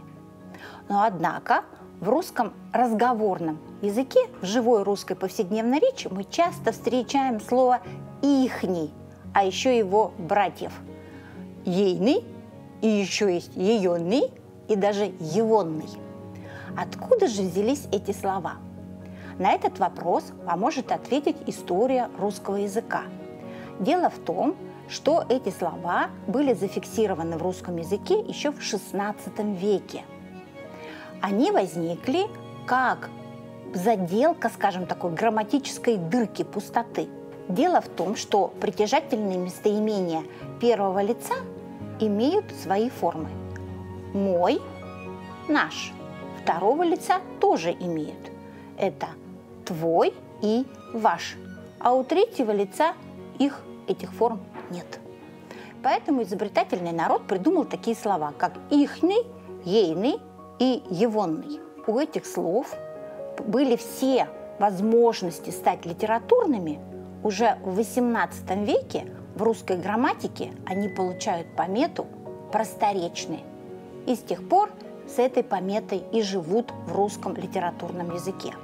Но однако в русском разговорном языке, в живой русской повседневной речи мы часто встречаем слово «ихний», а еще его братьев – «ейный», и еще есть «еённый» и даже «евонный». Откуда же взялись эти слова? На этот вопрос поможет ответить история русского языка. Дело в том, что эти слова были зафиксированы в русском языке еще в XVI веке. Они возникли как заделка, скажем, такой грамматической дырки, пустоты. Дело в том, что притяжательные местоимения первого лица имеют свои формы. Мой, наш. Второго лица тоже имеют. Это твой и ваш. А у третьего лица этих форм нет. Поэтому изобретательный народ придумал такие слова, как ихный, ейный и евонный. У этих слов были все возможности стать литературными. Уже в XVIII веке в русской грамматике они получают помету просторечный. И с тех пор с этой пометой и живут в русском литературном языке.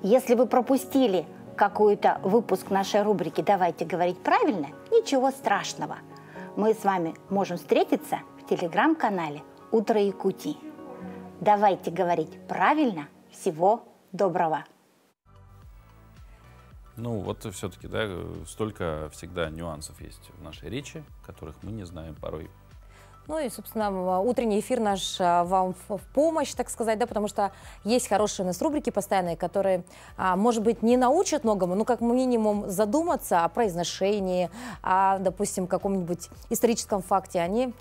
Если вы пропустили какой-то выпуск нашей рубрики «Давайте говорить правильно», ничего страшного. Мы с вами можем встретиться в телеграм-канале «Утро Якутии». Давайте говорить правильно. Всего доброго! Ну вот все-таки, да, столько всегда нюансов есть в нашей речи, которых мы не знаем порой. Ну и, собственно, утренний эфир наш вам в помощь, так сказать, да, потому что есть хорошие у нас рубрики постоянные, которые, может быть, не научат многому, но как минимум задуматься о произношении, о, допустим, каком-нибудь историческом факте они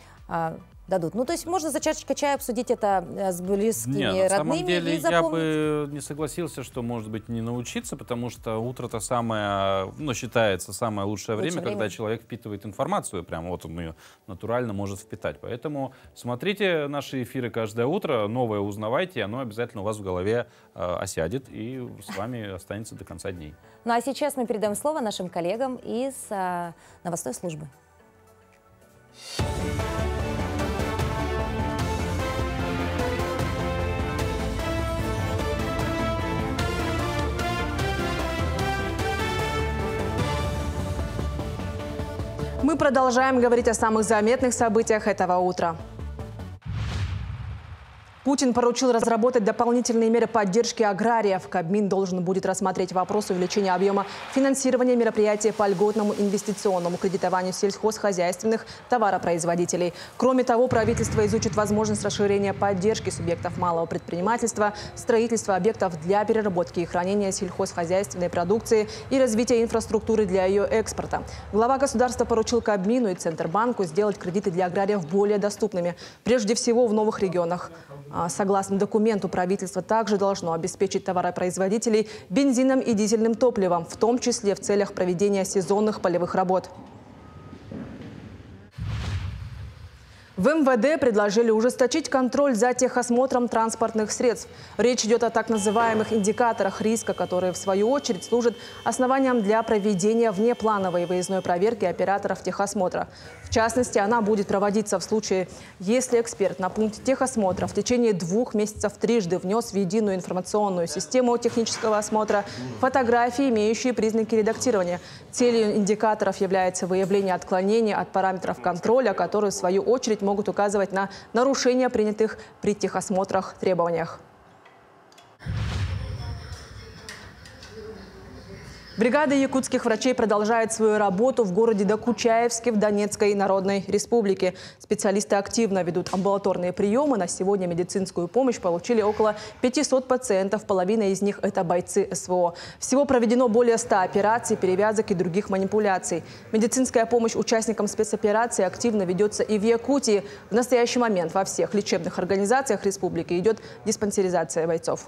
дадут. Ну, то есть можно за чашечкой чая обсудить это с близкими, родными. На самом деле я бы не согласился, что, может быть, не научиться, потому что утро-то самое, ну, считается самое лучшее время, когда человек впитывает информацию, прямо вот он ее натурально может впитать. Поэтому смотрите наши эфиры каждое утро, новое узнавайте, оно обязательно у вас в голове осядет и с вами останется до конца дней. Ну, а сейчас мы передаем слово нашим коллегам из новостной службы. Мы продолжаем говорить о самых заметных событиях этого утра. Путин поручил разработать дополнительные меры поддержки аграриев. Кабмин должен будет рассмотреть вопрос увеличения объема финансирования мероприятий по льготному инвестиционному кредитованию сельхозхозяйственных товаропроизводителей. Кроме того, правительство изучит возможность расширения поддержки субъектов малого предпринимательства, строительства объектов для переработки и хранения сельхозхозяйственной продукции и развития инфраструктуры для ее экспорта. Глава государства поручил Кабмину и Центробанку сделать кредиты для аграриев более доступными, прежде всего в новых регионах. Согласно документу, правительство также должно обеспечить товаропроизводителей бензином и дизельным топливом, в том числе в целях проведения сезонных полевых работ. В МВД предложили ужесточить контроль за техосмотром транспортных средств. Речь идет о так называемых индикаторах риска, которые, в свою очередь, служат основанием для проведения внеплановой выездной проверки операторов техосмотра. В частности, она будет проводиться в случае, если эксперт на пункте техосмотра в течение 2 месяцев трижды внес в единую информационную систему технического осмотра фотографии, имеющие признаки редактирования. Целью индикаторов является выявление отклонений от параметров контроля, которые, в свою очередь, могут указывать на нарушения принятых при техосмотрах требованиях. Бригада якутских врачей продолжает свою работу в городе Докучаевске в Донецкой Народной Республике. Специалисты активно ведут амбулаторные приемы. На сегодня медицинскую помощь получили около 500 пациентов. Половина из них – это бойцы СВО. Всего проведено более 100 операций, перевязок и других манипуляций. Медицинская помощь участникам спецоперации активно ведется и в Якутии. В настоящий момент во всех лечебных организациях республики идет диспансеризация бойцов.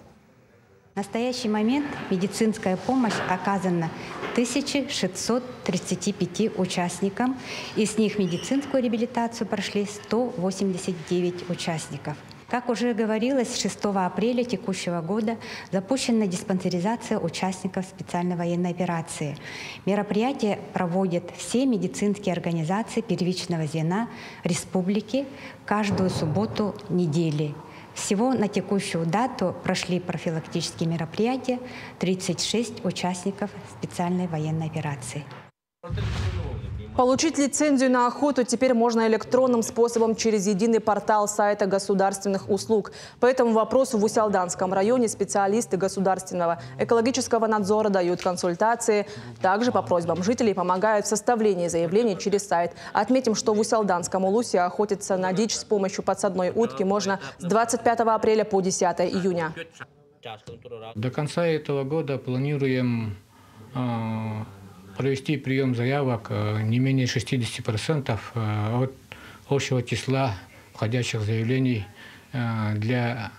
В настоящий момент медицинская помощь оказана 1635 участникам. Из них медицинскую реабилитацию прошли 189 участников. Как уже говорилось, 6 апреля текущего года запущена диспансеризация участников специальной военной операции. Мероприятие проводят все медицинские организации первичного звена республики каждую субботу недели. Всего на текущую дату прошли профилактические мероприятия 36 участников специальной военной операции. Получить лицензию на охоту теперь можно электронным способом через единый портал сайта государственных услуг. По этому вопросу в Усялданском районе специалисты государственного экологического надзора дают консультации. Также по просьбам жителей помогают в составлении заявлений через сайт. Отметим, что в Усялданском улусе охотиться на дичь с помощью подсадной утки можно с 25 апреля по 10 июня. До конца этого года планируем провести прием заявок не менее 60% от общего числа входящих заявлений для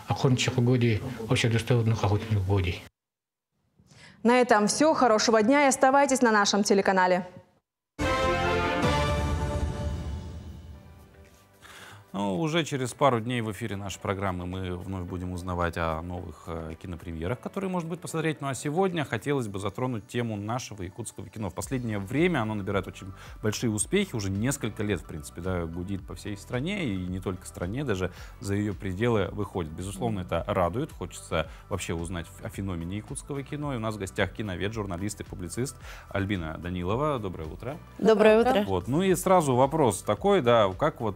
охотничьих угодий, общедоступных охотничьих угодий. На этом все. Хорошего дня и оставайтесь на нашем телеканале. Ну, уже через пару дней в эфире нашей программы мы вновь будем узнавать о новых кинопремьерах, которые, может быть, посмотреть. Ну а сегодня хотелось бы затронуть тему нашего якутского кино. В последнее время оно набирает очень большие успехи, уже несколько лет, в принципе, да, гудит по всей стране, и не только стране, даже за ее пределы выходит. Безусловно, это радует, хочется вообще узнать о феномене якутского кино. И у нас в гостях киновед, журналист и публицист Альбина Данилова. Доброе утро. Доброе утро. Вот. Ну и сразу вопрос такой, да, как вот,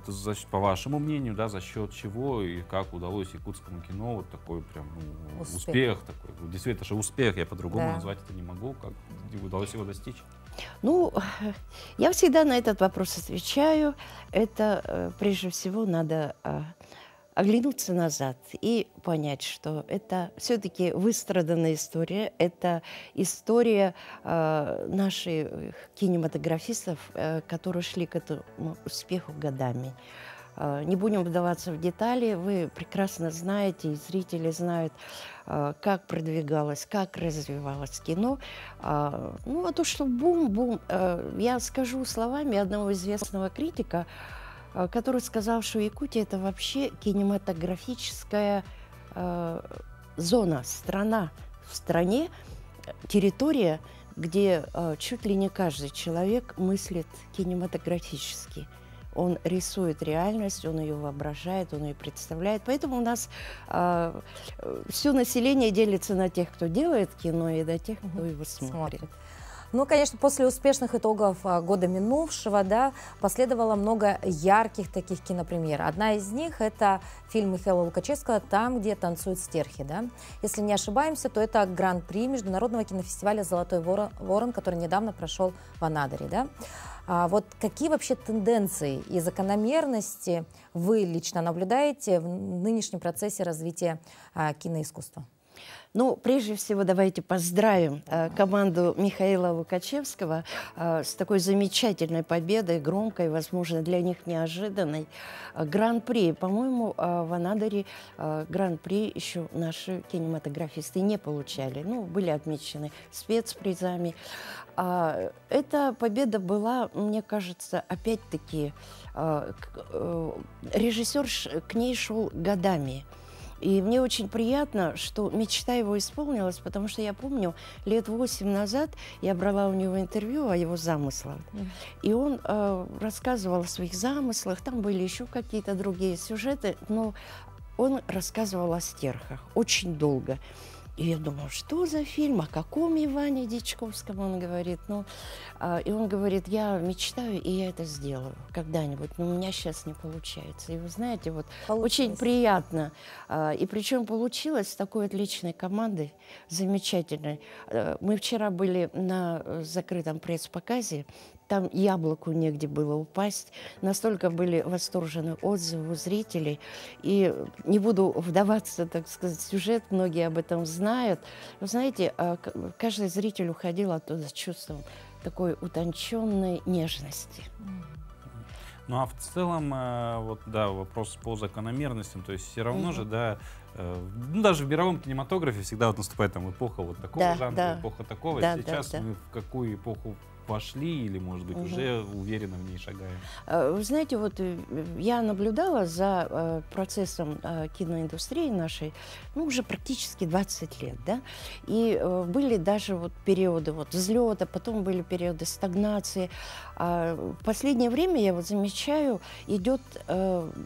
по вашему мнению, да, за счет чего и как удалось якутскому кино вот такой прям успех такой. Действительно, это же успех, я по-другому назвать это не могу. Как удалось его достичь? Ну, я всегда на этот вопрос отвечаю. Это, прежде всего, надо оглянуться назад и понять, что это все-таки выстраданная история. Это история наших кинематографистов, которые шли к этому успеху годами. Не будем вдаваться в детали, вы прекрасно знаете, и зрители знают, как продвигалось, как развивалось кино. Ну, а то, что бум-бум, я скажу словами одного известного критика, который сказал, что Якутия – это вообще кинематографическая зона, страна. В стране территория, где чуть ли не каждый человек мыслит кинематографически. Он рисует реальность, он ее воображает, он ее представляет. Поэтому у нас все население делится на тех, кто делает кино, и на тех, кто его смотрит. Ну, конечно, после успешных итогов года минувшего, да, последовало много ярких таких кинопремьер. Одна из них – это фильм Михаила Лукачевского «Там, где танцуют стерхи». Да? Если не ошибаемся, то это гран-при Международного кинофестиваля «Золотой ворон», который недавно прошел в Анадыре. Да? Вот какие вообще тенденции и закономерности вы лично наблюдаете в нынешнем процессе развития киноискусства? Ну, прежде всего, давайте поздравим команду Михаила Лукачевского с такой замечательной победой, громкой, возможно, для них неожиданной. Гран-при. По-моему, в Анадыре гран-при еще наши кинематографисты не получали. Ну, были отмечены спецпризами. Эта победа была, мне кажется, опять-таки, режиссер к ней шел годами. И мне очень приятно, что мечта его исполнилась, потому что я помню, лет 8 назад я брала у него интервью о его замыслах. И он рассказывал о своих замыслах, там были еще какие-то другие сюжеты, но он рассказывал о стерхах очень долго. И я думала, что за фильм, о каком Иване Дичковском он говорит. Ну, и он говорит, я мечтаю, и я это сделаю когда-нибудь, но у меня сейчас не получается. И вы знаете, вот очень приятно. И причем получилось с такой отличной командой, замечательной. Мы вчера были на закрытом пресс-показе, там яблоку негде было упасть. Настолько были восторжены отзывы у зрителей. И не буду вдаваться, так сказать, в сюжет, многие об этом знают. Вы знаете, каждый зритель уходил оттуда с чувством такой утонченной нежности. Ну а в целом, вот, да, вопрос по закономерностям, то есть все равно же, да, ну, даже в мировом кинематографе всегда вот наступает там эпоха вот такого жанра, эпоха такого. Сейчас мы в какую эпоху вошли или, может быть, уже уверенно в ней шагаем? Вы знаете, вот я наблюдала за процессом киноиндустрии нашей, ну, уже практически 20 лет, да, и были даже вот периоды вот взлета, потом были периоды стагнации. В последнее время я вот замечаю, идет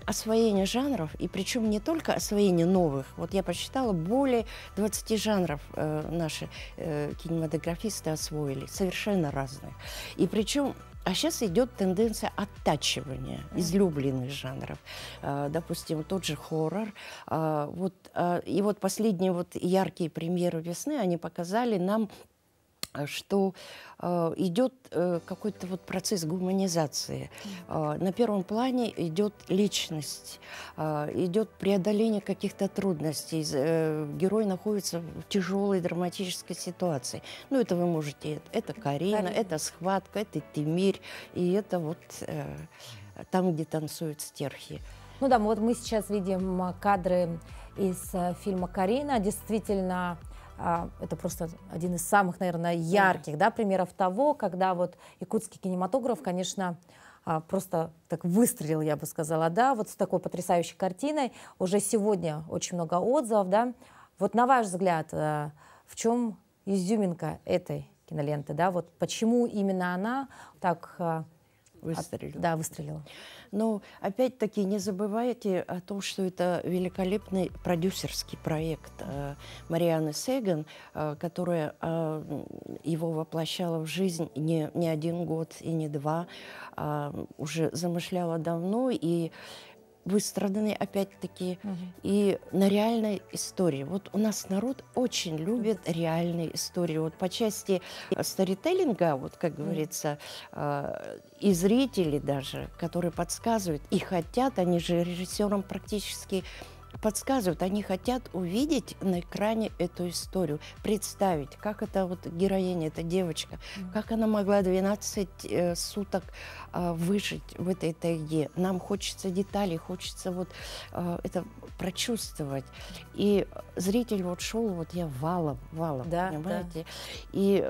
освоение жанров, и причем не только освоение новых. Вот я посчитала, более 20 жанров наши кинематографисты освоили, совершенно разные. И причем, а сейчас идет тенденция оттачивания излюбленных жанров. Допустим, тот же хоррор. И вот последние вот яркие премьеры весны, они показали нам, что идет какой-то вот процесс гуманизации. На первом плане идет личность, идет преодоление каких-то трудностей. Герой находится в тяжелой драматической ситуации. Ну, это вы можете... Это Карина, это «Схватка», это «Тимирь», и это вот там, где танцуют стерхи. Ну да, вот мы сейчас видим кадры из фильма «Карина». Действительно, это просто один из самых, наверное, ярких, да, примеров того, когда вот якутский кинематограф, конечно, просто так выстрелил, я бы сказала, да, вот с такой потрясающей картиной. Уже сегодня очень много отзывов, да. Вот на ваш взгляд, в чем изюминка этой киноленты, да, вот почему именно она так выстрелила? Но опять-таки не забывайте о том, что это великолепный продюсерский проект Марианы Сеган, которая его воплощала в жизнь не один год и не два, уже замышляла давно и выстраданы, опять-таки, и на реальной истории. Вот у нас народ очень любит реальные истории. Вот по части сторителлинга, вот как говорится, и зрители даже, которые подсказывают и хотят, они же режиссерам практически подсказывают, они хотят увидеть на экране эту историю, представить, как это вот героиня, эта девочка, как она могла 12 суток выжить в этой тайге. Нам хочется деталей, хочется вот это прочувствовать. И зритель вот шел, вот я валом, да, понимаете? Да. И,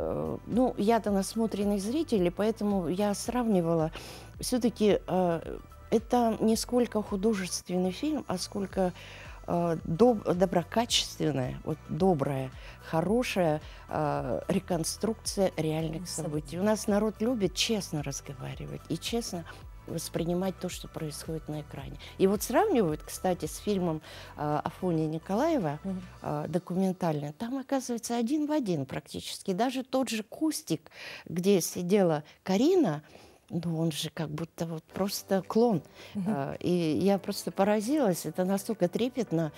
ну, я-то насмотренный зритель, и поэтому я сравнивала все-таки... Это не сколько художественный фильм, а сколько доброкачественная, вот добрая, хорошая реконструкция реальных событий. У нас народ любит честно разговаривать и честно воспринимать то, что происходит на экране. И вот сравнивают, кстати, с фильмом Афонии Николаева, документальный, там оказывается один в один практически. Даже тот же кустик, где сидела Карина, ну, он же как будто вот просто клон. И я просто поразилась. Это настолько трепетно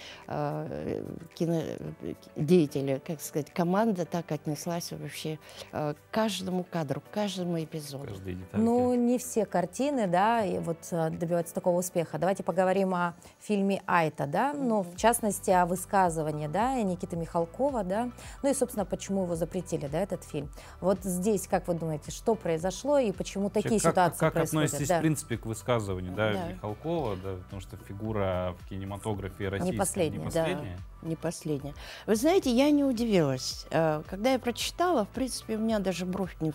кинодеятели, как сказать, команда так отнеслась вообще к каждому кадру, к каждому эпизоду. Ну, не все картины, да, и вот добиваются такого успеха. Давайте поговорим о фильме «Айта», да, ну, в частности, о высказывании, да, Никиты Михалкова, да, ну и, собственно, почему его запретили, да, этот фильм. Вот здесь, как вы думаете, что произошло и почему такие ситуации как происходят? Относитесь, в принципе, к высказыванию, да, Михалкова, да, потому что фигура в кинематографе российской не последняя. Да, не последняя. Вы знаете, я не удивилась. Когда я прочитала, в принципе, у меня даже бровь не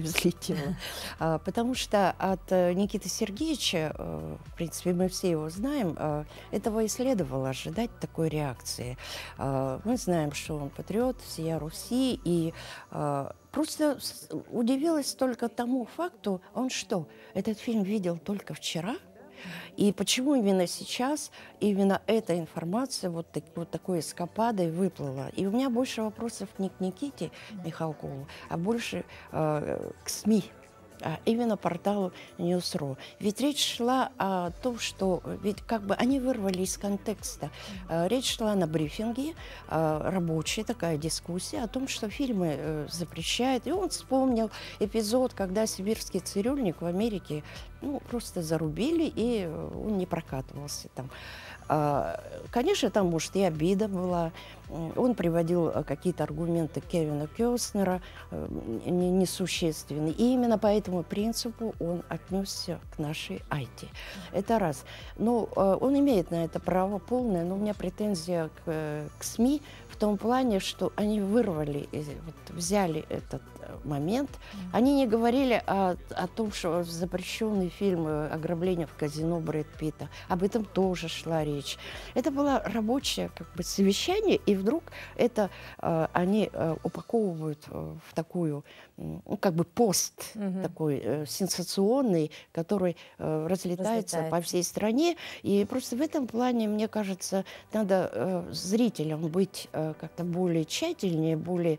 взлетела. Потому что от Никиты Сергеевича, в принципе, мы все его знаем, этого и следовало ожидать такой реакции. Мы знаем, что он патриот, всея Руси, и просто удивилась только тому факту, он что, этот фильм видел только вчера? И почему именно сейчас именно эта информация вот такой эскападой выплыла? И у меня больше вопросов не к Никите Михалкову, а больше к СМИ. Именно порталу News.ru. Ведь речь шла о том, что ведь как бы они вырвали из контекста. Речь шла на брифинге, рабочая такая дискуссия о том, что фильмы запрещают. И он вспомнил эпизод, когда «Сибирский цирюльник» в Америке просто зарубили, и он не прокатывался там. Конечно, там, может, и обида была. Он приводил какие-то аргументы Кевина Кёстнера, несущественные. И именно по этому принципу он отнесся к нашей Айте. Это раз. Но он имеет на это право полное, но у меня претензия к СМИ в том плане, что они вырвали, взяли этот момент. Они не говорили о том, что запрещенный фильм «Ограбление в казино» Брэд Питта. Об этом тоже шла речь. Это было рабочее как бы совещание, и вдруг это они упаковывают в такую, как бы пост такой сенсационный, который разлетается по всей стране. И просто в этом плане, мне кажется, надо зрителям быть как-то более тщательнее, более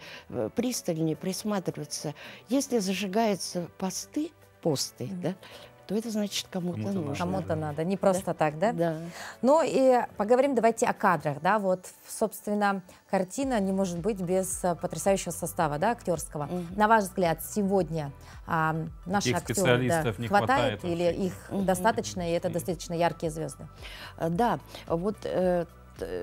пристальнее присматриваться. Если зажигаются посты, да, то это значит кому-то нужно. Кому-то надо, не просто так, да? Да. Ну и поговорим давайте о кадрах, да, вот, собственно, картина не может быть без потрясающего состава, да, актерского. На ваш взгляд, сегодня наши актеры не хватает или их достаточно, и это достаточно яркие звезды? Да, вот...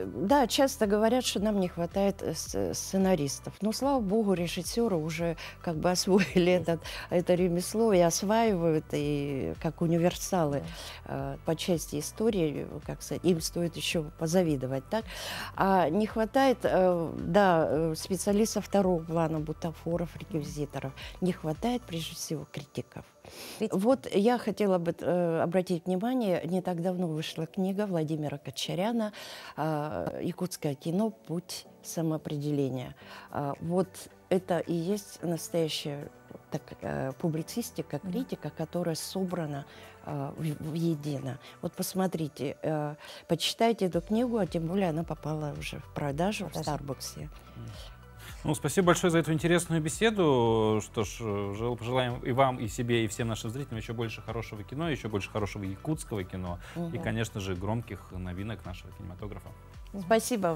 Да, часто говорят, что нам не хватает сценаристов. Но, слава богу, режиссеры уже как бы освоили это ремесло и осваивают, и как универсалы по части истории, как сказать, им стоит еще позавидовать. Так? А не хватает, да, специалистов второго плана, бутафоров, реквизиторов. Не хватает, прежде всего, критиков. Вот я хотела бы обратить внимание, не так давно вышла книга Владимира Кочаряна «Якутское кино. Путь самоопределения». Вот это и есть настоящая публицистика, критика, которая собрана воедино. Вот посмотрите, почитайте эту книгу, а тем более она попала уже в продажу в Старбуксе. Ну, спасибо большое за эту интересную беседу. Что ж, пожелаем и вам, и себе, и всем нашим зрителям еще больше хорошего кино, еще больше хорошего якутского кино и, конечно же, громких новинок нашего кинематографа. Спасибо вам.